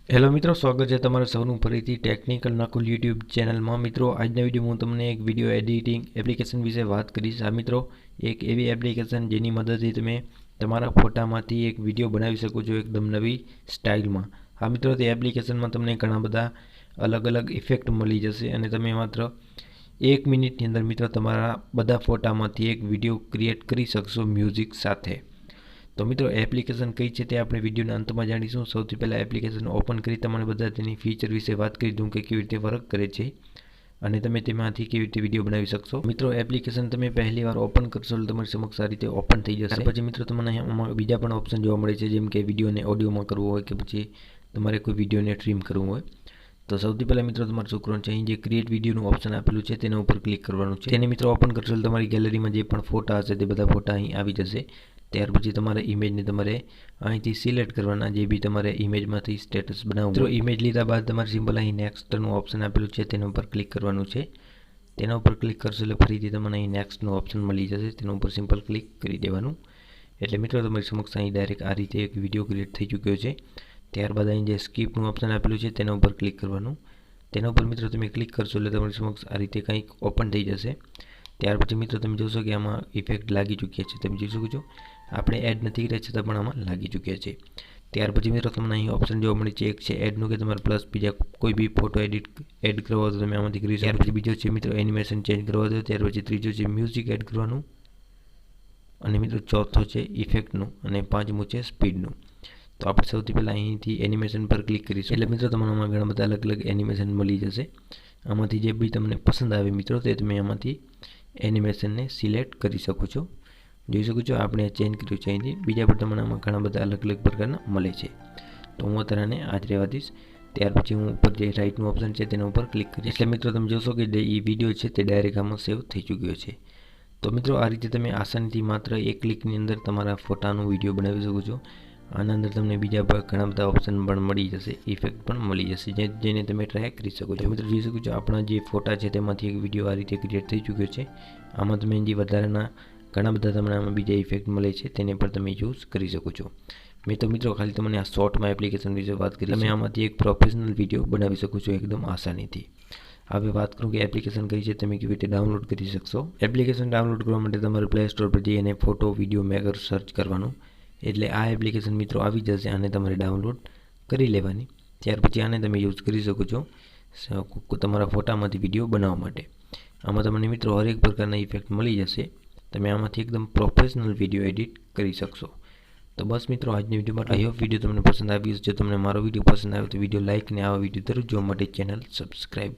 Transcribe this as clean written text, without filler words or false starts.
Hello મિત્રો, સ્વાગત છે તમારું સૌનું ફરીથી ટેકનિકલ નકુલ યુટ્યુબ ચેનલમાં। મિત્રો, આજના વિડીયોમાં હું તમને એક વિડીયો એડિટિંગ એપ્લિકેશન વિશે વાત કરીશ। આ મિત્રો એક એવી એપ્લિકેશન જેની મદદથી તમે તમારા ફોટામાંથી એક વિડીયો બનાવી શકો છો એકદમ નવી સ્ટાઇલમાં। હા મિત્રો, તે એપ્લિકેશનમાં તમને ઘણા બધા અલગ અલગ ઇફેક્ટ મળી જશે અને તમે માત્ર 1 મિનિટની અંદર મિત્રો તમારા બધા ફોટામાંથી એક વિડીયો ક્રિએટ કરી શકશો મ્યુઝિક સાથે। તો મિત્રો, એપ્લિકેશન કઈ છે તે આપણે વિડીયોના અંતમાં જાણીશું। સૌથી પહેલાં એપ્લિકેશન ઓપન કરી તમને બધા તેની ફીચર વિશે વાત કરી દઉં કે કેવી રીતે વર્ક કરે છે અને તમે તેમાંથી કેવી રીતે વિડીયો બનાવી શકશો। મિત્રો, એપ્લિકેશન તમે પહેલી વાર ઓપન કરશો એટલે તમારી સમક્ષ આ રીતે ઓપન થઈ જશે। પછી મિત્રો તમને અહીંયા બીજા પણ ઓપ્શન જોવા મળે છે, જેમ કે વિડીયોને ઓડિયોમાં કરવું હોય કે પછી તમારે કોઈ વિડીયોને ટ્રીમ કરવું હોય। તો સૌથી પહેલાં મિત્રો તમારે શું કરવાનું છે, અહીં જે ક્રિએટ વિડીયોનું ઓપ્શન આપેલું છે તેના ઉપર ક્લિક કરવાનું છે। તેને મિત્રો ઓપન કરશો એટલે તમારી ગેલેરીમાં જે પણ ફોટા હશે તે બધા ફોટા અહીં આવી જશે। ત્યાર પછી તમારે ઇમેજને તમારે અહીંથી સિલેક્ટ કરવાના, જે બી તમારે ઇમેજમાંથી સ્ટેટસ બનાવવું। મિત્રો, ઇમેજ લીધા બાદ તમારે સિમ્પલ અહીં નેક્સ્ટનું ઓપ્શન આપેલું છે તેના ઉપર ક્લિક કરવાનું છે। તેના ઉપર ક્લિક કરશો એટલે ફરીથી તમને અહીં નેક્સ્ટનું ઓપ્શન મળી જશે, તેના ઉપર સિમ્પલ ક્લિક કરી દેવાનું। એટલે મિત્રો તમારી સમક્ષ અહીં ડાયરેક્ટ આ રીતે એક વિડીયો ક્રિએટ થઈ ચૂક્યો છે। ત્યારબાદ અહીં જે સ્કીપનું ઓપ્શન આપેલું છે તેના ઉપર ક્લિક કરવાનું। તેના ઉપર મિત્રો તમે ક્લિક કરશો એટલે તમારી સમક્ષ આ રીતે કંઈક ઓપન થઈ જશે। ત્યાર પછી મિત્રો તમે જોશો કે આમાં ઇફેક્ટ લાગી ચૂક્યા છે, તમે જોઈ શકો છો આપણે એડ નથી કર્યા છતાં પણ આમાં લાગી ચૂક્યા છે। ત્યાર પછી મિત્રો તમને અહીં ઓપ્શન જોવા મળે છે, એક છે એડનું કે તમારે પ્લસ બીજા કોઈ બી ફોટો એડ કરવા હોય તો તમે આમાંથી કરી શકો। ત્યાર પછી બીજો છે મિત્રો એનિમેશન ચેન્જ કરવા હોય, ત્યાર પછી ત્રીજો છે મ્યુઝિક એડ કરવાનું અને મિત્રો ચોથો છે ઇફેક્ટનું અને પાંચમું છે સ્પીડનું। તો આપણે સૌથી પહેલાં અહીંથી એનિમેશન પર ક્લિક કરીશું એટલે મિત્રો તમને આમાં ઘણા બધા અલગ અલગ એનિમેશન મળી જશે। આમાંથી જે બી તમને પસંદ આવે મિત્રો તે તમે આમાંથી એનિમેશનને સિલેક્ટ કરી શકો છો। જોઈ શકો છો આપણે ચેન્જ કર્યું છે અહીંથી, બીજા પણ તમને આમાં ઘણા બધા અલગ અલગ પ્રકારના મળે છે। તો હું અત્યારે આ જ રહેવા દઈશ। ત્યાર પછી હું ઉપર જે રાઇટનું ઓપ્શન છે તેના ઉપર ક્લિક કરીશ એટલે મિત્રો તમે જોશો કે એ વિડીયો છે તે ડાયરેક્ટ આમાં સેવ થઈ ચૂક્યો છે। તો મિત્રો, આ રીતે તમે આસાનીથી માત્ર એક ક્લિકની અંદર તમારા ફોટાનો વિડીયો બનાવી શકો છો। આના અંદર તમને બીજા ઘણા બધા ઓપ્શન પણ મળી જશે, ઇફેક્ટ પણ મળી જશે, જેને તમે ટ્રાય કરી શકો છો। મિત્રો જોઈ શકો છો આપણા જે ફોટા છે તેમાંથી એક વિડીયો આ રીતે ક્રિએટ થઈ ચૂક્યો છે। આમાં તમે જે વધારાના ઘણા બધા તમને આમાં બીજા ઇફેક્ટ મળે છે તેને પણ તમે યુઝ કરી શકો છો। મેં તો મિત્રો ખાલી તમને આ શોર્ટમાં એપ્લિકેશન વિશે વાત કરી, તમે આમાંથી એક પ્રોફેશનલ વિડીયો બનાવી શકો છો એકદમ આસાનીથી। હવે વાત કરું કે એપ્લિકેશન કઈ છે, તમે કેવી રીતે ડાઉનલોડ કરી શકશો। એપ્લિકેશન ડાઉનલોડ કરવા માટે તમારે પ્લે સ્ટોર પર જઈ અને ફોટો વિડીયો મેકર સર્ચ કરવાનું એટલે આ એપ્લિકેશન મિત્રો આવી જશે, આને તમારે ડાઉનલોડ કરી લેવાની। ત્યાર પછી આને તમે યુઝ કરી શકો છો તમારા ફોટામાંથી વિડીયો બનાવવા માટે। આમાં તમને મિત્રો હરેક પ્રકારના ઇફેક્ટ મળી જશે, તમે આમાંથી એકદમ પ્રોફેશનલ વિડીયો એડિટ કરી શકશો। તો બસ મિત્રો, આજની વિડીયોમાં આઈ હોપ વિડીયો તમને પસંદ આવ્યું। જો તમને મારો વિડીયો પસંદ આવ્યો તો વિડીયો લાઇક અને આવા વિડીયો દરરોજ જોવા માટે ચેનલ સબસ્ક્રાઈબ